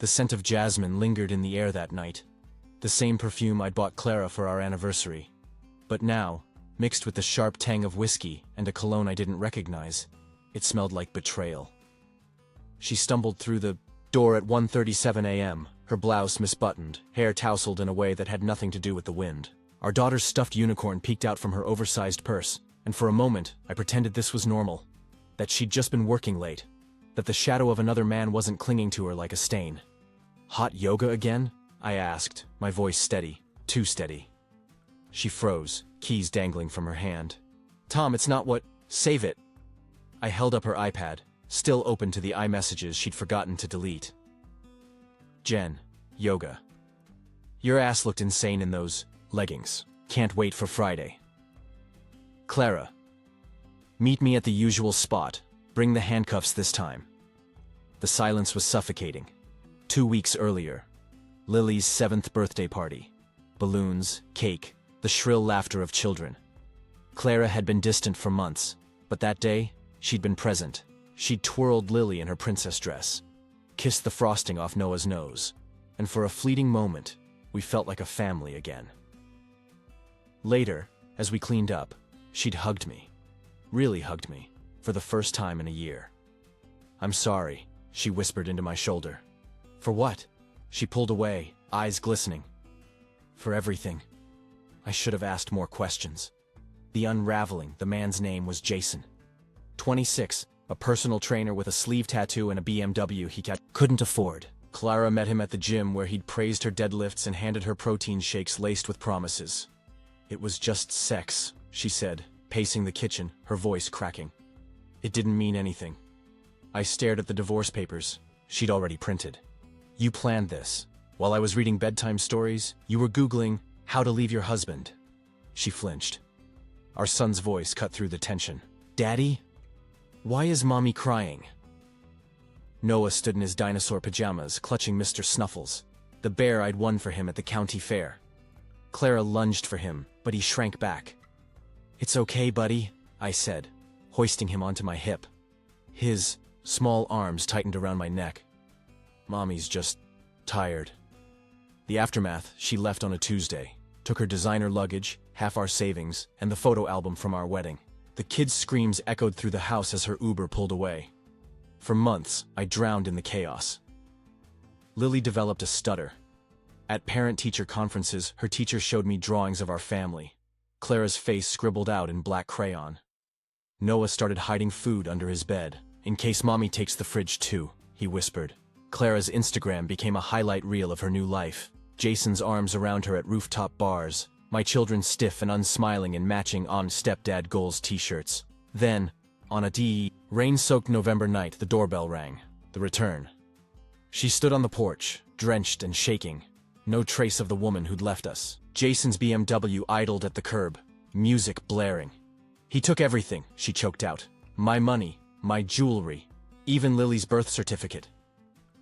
The scent of jasmine lingered in the air that night, the same perfume I'd bought Clara for our anniversary. But now, mixed with the sharp tang of whiskey and a cologne I didn't recognize, it smelled like betrayal. She stumbled through the door at 1:37 a.m., her blouse misbuttoned, hair tousled in a way that had nothing to do with the wind. Our daughter's stuffed unicorn peeked out from her oversized purse, and for a moment I pretended this was normal, that she'd just been working late, that the shadow of another man wasn't clinging to her like a stain. "Hot yoga again?" I asked, my voice steady, too steady. She froze, keys dangling from her hand. "Tom, it's not what... Save it." I held up her iPad, still open to the iMessages she'd forgotten to delete. "Jen, yoga. Your ass looked insane in those leggings. Can't wait for Friday. Clara. Meet me at the usual spot. Bring the handcuffs this time." The silence was suffocating. 2 weeks earlier, Lily's 7th birthday party. Balloons, cake, the shrill laughter of children. Clara had been distant for months, but that day, she'd been present. She'd twirled Lily in her princess dress, kissed the frosting off Noah's nose, and for a fleeting moment, we felt like a family again. Later, as we cleaned up, she'd hugged me. Really hugged me, for the first time in a year. "I'm sorry," she whispered into my shoulder. "For what?" She pulled away, eyes glistening. "For everything. I should have asked more questions." The unraveling, the man's name was Jason. 26, a personal trainer with a sleeve tattoo and a BMW he couldn't afford. Clara met him at the gym where he'd praised her deadlifts and handed her protein shakes laced with promises. "It was just sex," she said, pacing the kitchen, her voice cracking. "It didn't mean anything." I stared at the divorce papers she'd already printed. "You planned this. While I was reading bedtime stories, you were Googling how to leave your husband." She flinched. Our son's voice cut through the tension. "Daddy? Why is Mommy crying?" Noah stood in his dinosaur pajamas, clutching Mr. Snuffles, the bear I'd won for him at the county fair. Clara lunged for him, but he shrank back. "It's okay, buddy," I said, hoisting him onto my hip. His small arms tightened around my neck. "Mommy's just tired." The aftermath, she left on a Tuesday, took her designer luggage, half our savings, and the photo album from our wedding. The kids' screams echoed through the house as her Uber pulled away. For months, I drowned in the chaos. Lily developed a stutter. At parent-teacher conferences, her teacher showed me drawings of our family. Clara's face scribbled out in black crayon. Noah started hiding food under his bed. "In case Mommy takes the fridge too," he whispered. Clara's Instagram became a highlight reel of her new life. Jason's arms around her at rooftop bars, my children stiff and unsmiling in matching On Stepdad Goals t-shirts. Then, on a rain-soaked November night, the doorbell rang. The return. She stood on the porch, drenched and shaking. No trace of the woman who'd left us. Jason's BMW idled at the curb, music blaring. "He took everything," she choked out. "My money, my jewelry, even Lily's birth certificate."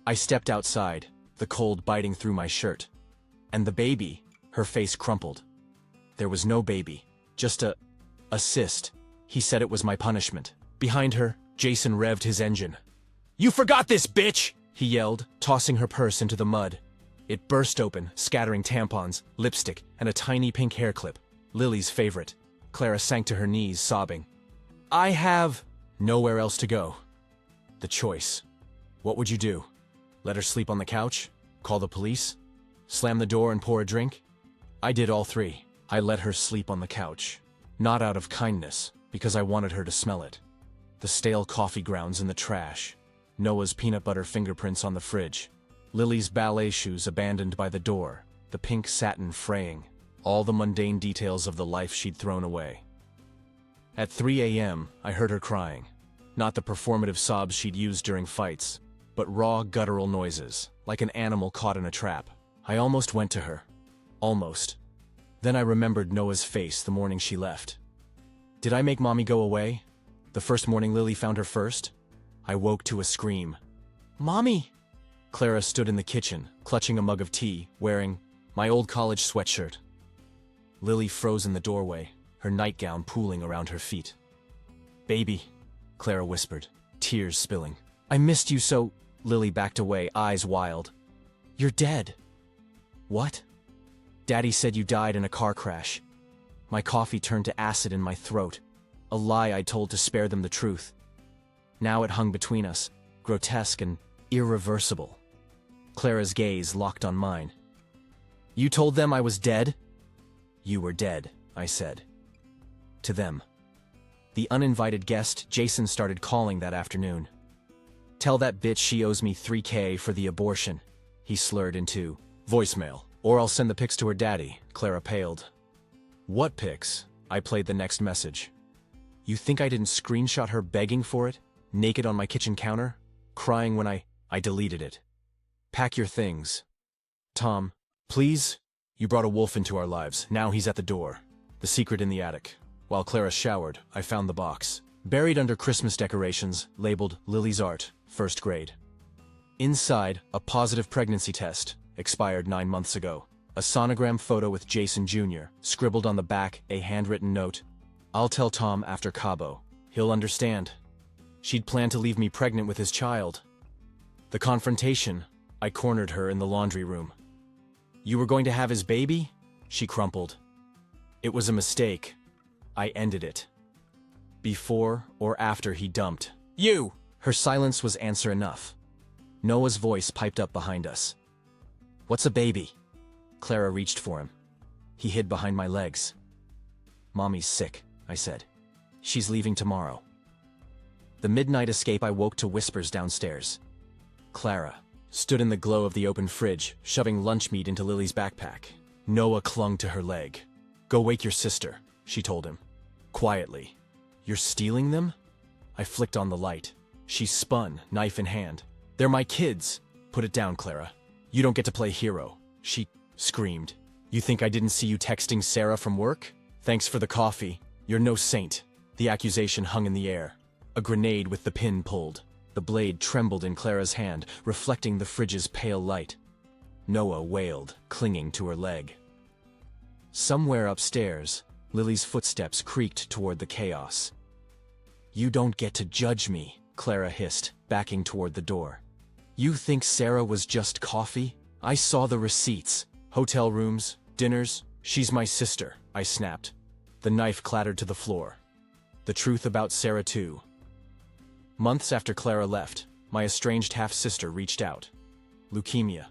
I stepped outside, the cold biting through my shirt. "And the baby?" Her face crumpled. There was no baby, just a cyst. He said it was my punishment. Behind her, Jason revved his engine. "You forgot this, bitch!" he yelled, tossing her purse into the mud. It burst open, scattering tampons, lipstick, and a tiny pink hair clip. Lily's favorite. Clara sank to her knees, sobbing. "I have nowhere else to go." The choice. What would you do? Let her sleep on the couch? Call the police? Slam the door and pour a drink? I did all three. I let her sleep on the couch. Not out of kindness, because I wanted her to smell it. The stale coffee grounds in the trash. Noah's peanut butter fingerprints on the fridge. Lily's ballet shoes abandoned by the door. The pink satin fraying. All the mundane details of the life she'd thrown away. At 3 a.m., I heard her crying. Not the performative sobs she'd used during fights, but raw guttural noises, like an animal caught in a trap. I almost went to her. Almost. Then I remembered Noah's face the morning she left. Did I make Mommy go away? The first morning Lily found her first? I woke to a scream. "Mommy!" Clara stood in the kitchen, clutching a mug of tea, wearing my old college sweatshirt. Lily froze in the doorway, her nightgown pooling around her feet. "Baby," Clara whispered, tears spilling. "I missed you so." Lily backed away, eyes wild. You're dead. What? Daddy said you died in a car crash. My coffee turned to acid in my throat, a lie I told to spare them the truth. Now it hung between us, grotesque and irreversible. Clara's gaze locked on mine. You told them I was dead? You were dead, I said. To them. The uninvited guest Jason started calling that afternoon. Tell that bitch she owes me $3,000 for the abortion, he slurred into voicemail. Or I'll send the pics to her daddy, Clara paled. What pics? I played the next message. You think I didn't screenshot her begging for it, naked on my kitchen counter, crying when I deleted it. Pack your things. Tom, please? You brought a wolf into our lives, now he's at the door. The secret in the attic. While Clara showered, I found the box. Buried under Christmas decorations, labeled Lily's Art, 1st grade. Inside, a positive pregnancy test, expired 9 months ago. A sonogram photo with Jason Jr., scribbled on the back, a handwritten note. I'll tell Tom after Cabo. He'll understand. She'd planned to leave me pregnant with his child. The confrontation, I cornered her in the laundry room. You were going to have his baby? She crumpled. It was a mistake. I ended it. Before or after he dumped. You! Her silence was answer enough. Noah's voice piped up behind us. What's a baby? Clara reached for him. He hid behind my legs. Mommy's sick, I said. She's leaving tomorrow. The midnight escape, I woke to whispers downstairs. Clara stood in the glow of the open fridge, shoving lunch meat into Lily's backpack. Noah clung to her leg. Go wake your sister, she told him. Quietly. You're stealing them? I flicked on the light. She spun, knife in hand. They're my kids. Put it down, Clara. You don't get to play hero, she screamed. You think I didn't see you texting Sarah from work? Thanks for the coffee. You're no saint. The accusation hung in the air. A grenade with the pin pulled. The blade trembled in Clara's hand, reflecting the fridge's pale light. Noah wailed, clinging to her leg. Somewhere upstairs, Lily's footsteps creaked toward the chaos. You don't get to judge me, Clara hissed, backing toward the door. You think Sarah was just coffee? I saw the receipts. Hotel rooms, dinners. She's my sister, I snapped. The knife clattered to the floor. The truth about Sarah too. Months after Clara left, my estranged half-sister reached out. Leukemia.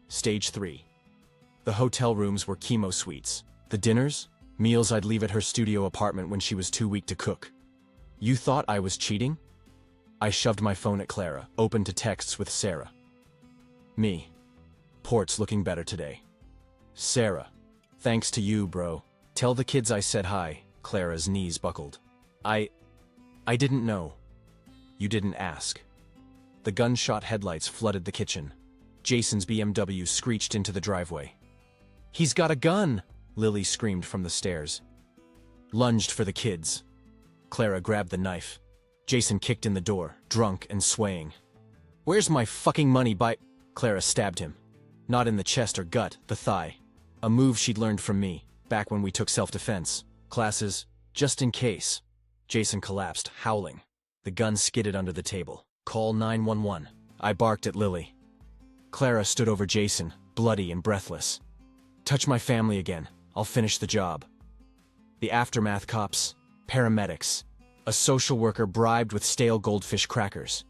Stage 3. The hotel rooms were chemo suites. The dinners? Meals I'd leave at her studio apartment when she was too weak to cook. You thought I was cheating? I shoved my phone at Clara, open to texts with Sarah. Me. Port's looking better today. Sarah. Thanks to you, bro. Tell the kids I said hi. Clara's knees buckled. I didn't know. You didn't ask. The gunshot headlights flooded the kitchen. Jason's BMW screeched into the driveway. He's got a gun! Lily screamed from the stairs. Lunged for the kids. Clara grabbed the knife. Jason kicked in the door, drunk and swaying. Where's my fucking money Clara stabbed him. Not in the chest or gut, the thigh. A move she'd learned from me, back when we took self-defense classes, just in case. Jason collapsed, howling. The gun skidded under the table. Call 911. I barked at Lily. Clara stood over Jason, bloody and breathless. Touch my family again. I'll finish the job. The aftermath cops, paramedics, a social worker bribed with stale goldfish crackers.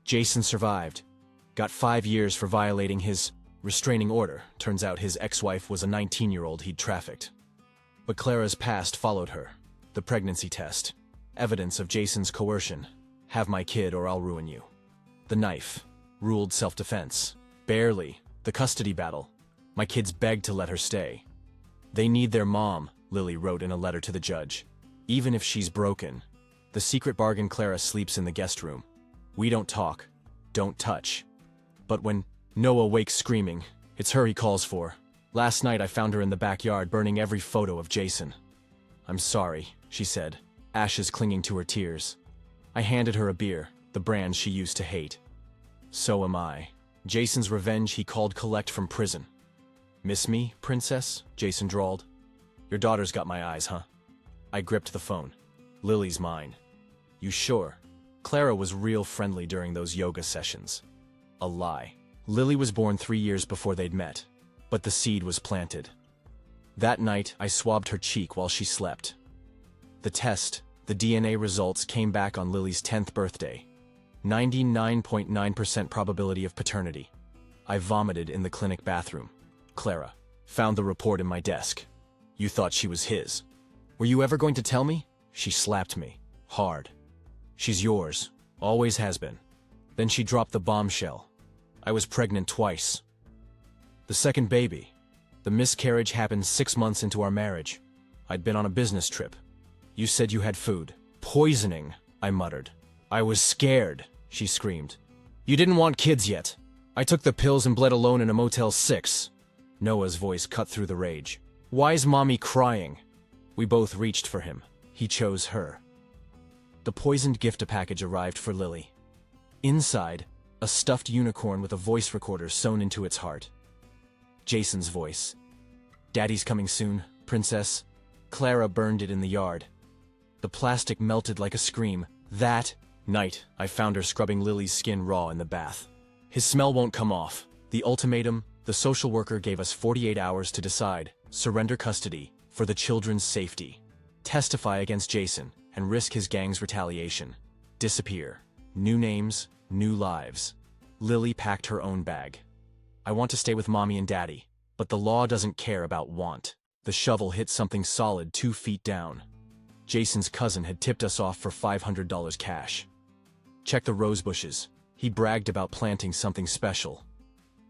Jason survived. Got 5 years for violating his restraining order. Turns out his ex-wife was a 19-year-old he'd trafficked. But Clara's past followed her. The pregnancy test. Evidence of Jason's coercion. Have my kid or I'll ruin you. The knife. Ruled self-defense. Barely. The custody battle. My kids begged to let her stay. They need their mom, Lily wrote in a letter to the judge. Even if she's broken. The secret bargain, Clara sleeps in the guest room. We don't talk. Don't touch. But when Noah wakes screaming, it's her he calls for. Last night I found her in the backyard burning every photo of Jason. I'm sorry, she said, ashes clinging to her tears. I handed her a beer, the brand she used to hate. So am I. Jason's revenge he called collect from prison. Miss me, princess? Jason drawled. Your daughter's got my eyes, huh? I gripped the phone. Lily's mine. You sure? Clara was real friendly during those yoga sessions. A lie. Lily was born 3 years before they'd met, but the seed was planted. That night, I swabbed her cheek while she slept. The test, the DNA results came back on Lily's 10th birthday. 99.9% probability of paternity. I vomited in the clinic bathroom. Clara found the report in my desk. You thought she was his. Were you ever going to tell me? She slapped me. Hard. She's yours. Always has been. Then she dropped the bombshell. I was pregnant twice. The second baby. The miscarriage happened 6 months into our marriage. I'd been on a business trip. You said you had food. Poisoning, I muttered. I was scared, she screamed. You didn't want kids yet. I took the pills and bled alone in a Motel 6. Noah's voice cut through the rage. Why's mommy crying? We both reached for him. He chose her. The poisoned gift package arrived for Lily. Inside, a stuffed unicorn with a voice recorder sewn into its heart. Jason's voice. Daddy's coming soon, princess. Clara burned it in the yard. The plastic melted like a scream. That night, I found her scrubbing Lily's skin raw in the bath. His smell won't come off. The ultimatum, the social worker gave us 48 hours to decide. Surrender custody, for the children's safety. Testify against Jason, and risk his gang's retaliation. Disappear. New names, new lives. Lily packed her own bag. I want to stay with mommy and daddy, but the law doesn't care about want. The shovel hit something solid 2 feet down. Jason's cousin had tipped us off for $500 cash. Check the rose bushes. He bragged about planting something special.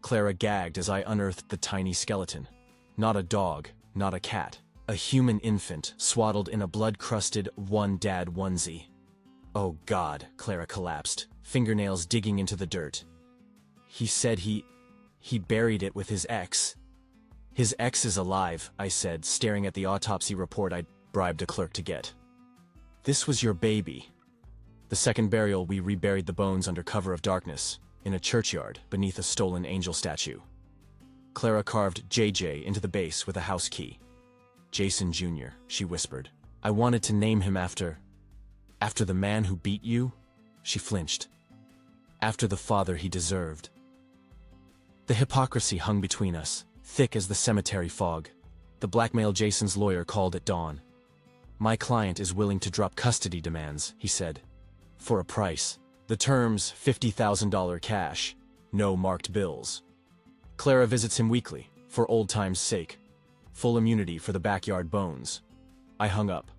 Clara gagged as I unearthed the tiny skeleton. Not a dog, not a cat. A human infant swaddled in a blood-crusted one-dad onesie. Oh God, Clara collapsed, fingernails digging into the dirt. He said he buried it with his ex. His ex is alive, I said, staring at the autopsy report I'd bribed a clerk to get. This was your baby. The second burial, we reburied the bones under cover of darkness, in a churchyard beneath a stolen angel statue. Clara carved JJ into the base with a house key. Jason Jr., she whispered. I wanted to name him after the man who beat you? She flinched. After the father he deserved. The hypocrisy hung between us, thick as the cemetery fog. The blackmail Jason's lawyer called at dawn. My client is willing to drop custody demands, he said. For a price. The terms, $50,000 cash. No marked bills. Clara visits him weekly, for old time's sake. Full immunity for the backyard bones. I hung up.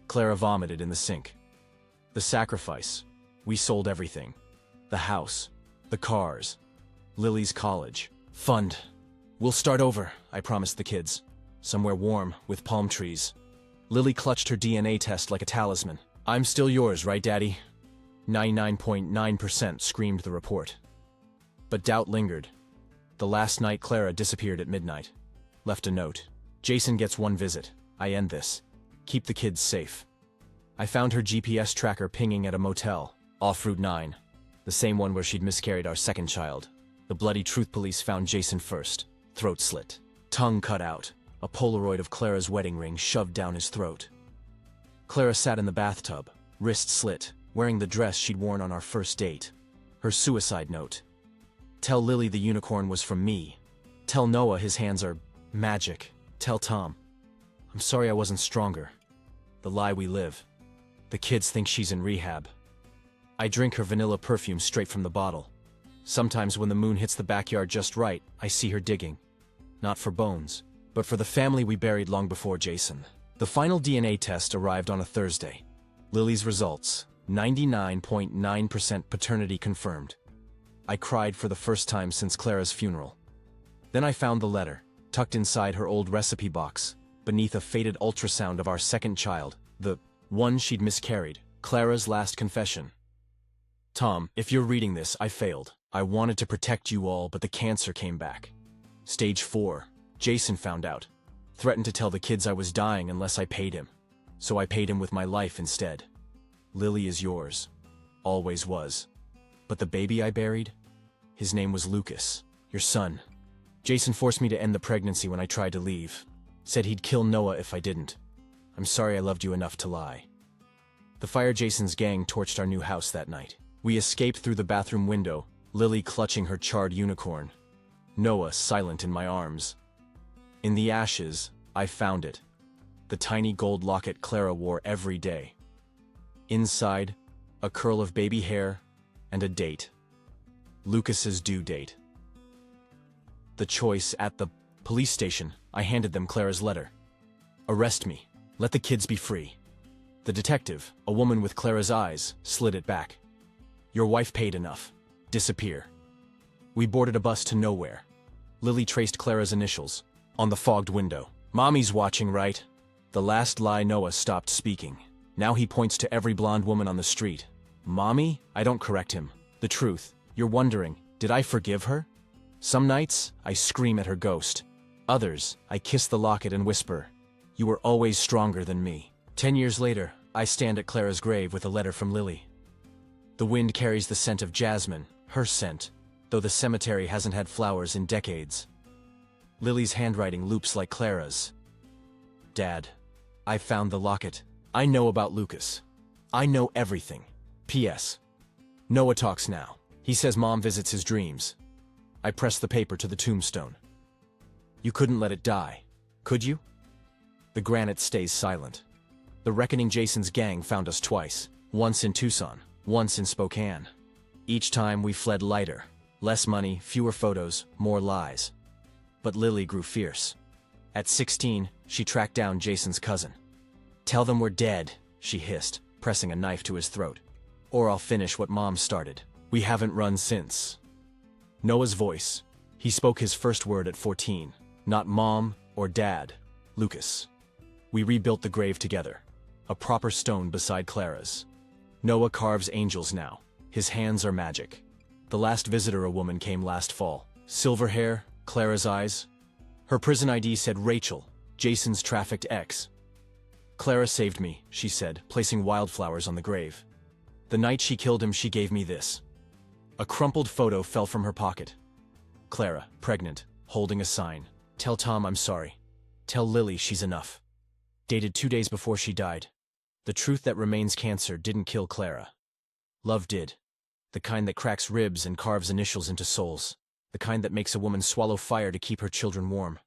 Clara vomited in the sink. The sacrifice. We sold everything. The house. The cars. Lily's college. Fund. We'll start over, I promised the kids. Somewhere warm, with palm trees. Lily clutched her DNA test like a talisman. I'm still yours, right, Daddy? 99.9%, screamed the report. But doubt lingered. The last night Clara disappeared at midnight. Left a note. Jason gets one visit. I end this. Keep the kids safe. I found her GPS tracker pinging at a motel, off Route 9. The same one where she'd miscarried our second child. The bloody truth police found Jason first. Throat slit. Tongue cut out. A Polaroid of Clara's wedding ring shoved down his throat. Clara sat in the bathtub, wrist slit, wearing the dress she'd worn on our first date. Her suicide note. Tell Lily the unicorn was from me. Tell Noah his hands are magic. Tell Tom. I'm sorry I wasn't stronger. The lie we live. The kids think she's in rehab. I drink her vanilla perfume straight from the bottle. Sometimes when the moon hits the backyard just right, I see her digging. Not for bones, but for the family we buried long before Jason. The final DNA test arrived on a Thursday. Lily's results, 99.9% paternity confirmed. I cried for the first time since Clara's funeral. Then I found the letter, tucked inside her old recipe box, beneath a faded ultrasound of our second child, the one she'd miscarried, Clara's last confession. Tom, if you're reading this, I failed. I wanted to protect you all, but the cancer came back. Stage 4. Jason found out. Threatened to tell the kids I was dying unless I paid him. So I paid him with my life instead. Lily is yours. Always was. But the baby I buried? His name was Lucas, your son. Jason forced me to end the pregnancy when I tried to leave. Said he'd kill Noah if I didn't. I'm sorry I loved you enough to lie. The Fire Jason's gang torched our new house that night. We escaped through the bathroom window, Lily clutching her charred unicorn. Noah silent in my arms. In the ashes, I found it. The tiny gold locket Clara wore every day. Inside, a curl of baby hair and a date. Lucas's due date. The choice at the police station, I handed them Clara's letter. Arrest me. Let the kids be free. The detective, a woman with Clara's eyes, slid it back. Your wife paid enough. Disappear. We boarded a bus to nowhere. Lily traced Clara's initials on the fogged window. Mommy's watching, right? The last lie. Noah stopped speaking. Now he points to every blonde woman on the street. Mommy? I don't correct him. The truth. You're wondering, did I forgive her? Some nights, I scream at her ghost. Others, I kiss the locket and whisper, you were always stronger than me. 10 years later, I stand at Clara's grave with a letter from Lily. The wind carries the scent of jasmine, her scent, though the cemetery hasn't had flowers in decades. Lily's handwriting loops like Clara's. Dad, I found the locket. I know about Lucas. I know everything. P.S. Noah talks now. He says Mom visits his dreams. I press the paper to the tombstone. You couldn't let it die, could you? The granite stays silent. The reckoning. Jason's gang found us twice, once in Tucson, once in Spokane. Each time we fled lighter. Less money, fewer photos, more lies. But Lily grew fierce. At 16, she tracked down Jason's cousin. Tell them we're dead, she hissed, pressing a knife to his throat. Or I'll finish what Mom started. We haven't run since. Noah's voice. He spoke his first word at 14. Not Mom or Dad, Lucas. We rebuilt the grave together. A proper stone beside Clara's. Noah carves angels now. His hands are magic. The last visitor, a woman, came last fall. Silver hair, Clara's eyes. Her prison ID said Rachel, Jason's trafficked ex. Clara saved me, she said, placing wildflowers on the grave. The night she killed him, she gave me this. A crumpled photo fell from her pocket. Clara, pregnant, holding a sign. Tell Tom I'm sorry. Tell Lily she's enough. Dated 2 days before she died. The truth that remains: cancer didn't kill Clara. Love did. The kind that cracks ribs and carves initials into souls. The kind that makes a woman swallow fire to keep her children warm.